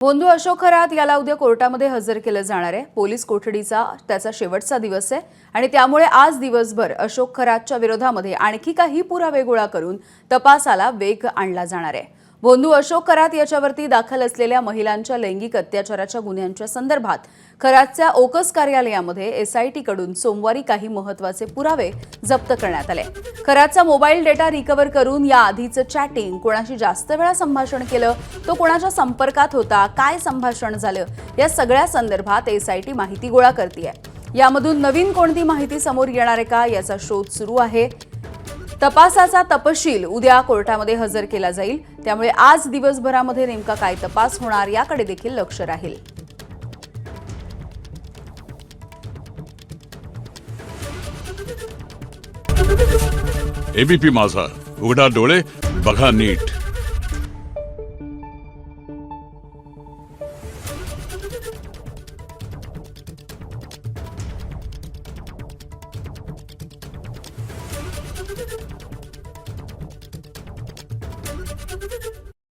भोंदू अशोक खरात याला उद्या कोर्टामध्ये हजर केलं जाणार आहे। पोलीस कोठडीचा त्याचा शेवटचा दिवस आहे आणि त्यामुळे आज दिवसभर अशोक खरातच्या विरोधामध्ये आणखी काही पुरावे गोळा करून तपासाला वेग आणला जाणार आहे। भोंदू अशोक खरात याच्यावरती दाखल असलेल्या महिलांच्या लैंगिक अत्याचाराच्या गुन्ह्यांच्या संदर्भात खरातच्या ओकस कार्यालयामध्ये एसआयटी कडून सोमवारी काही महत्त्वाचे पुरावे जप्त करण्यात आले। खरातचा मोबाईल डेटा रिकव्हर करून या आधीचं चॅटिंग, कोणाशी जास्त वेळा संभाषण केलं, तो कोणाच्या संपर्कात होता, काय संभाषण झालं, या सगळ्या संदर्भात एसआयटी माहिती गोळा करतेय। यामधून नवीन कोणती माहिती समोर येणार आहे का याचा शोध सुरू आहे। तपासाचा तपशील उद्या कोर्टामध्ये हजर केला जाईल, त्यामुळे आज दिवसभरामध्ये नेमका काय तपास होणार याकडे देखील लक्ष राहील। एबीपी माझा, उघडा डोळे बघा नीट।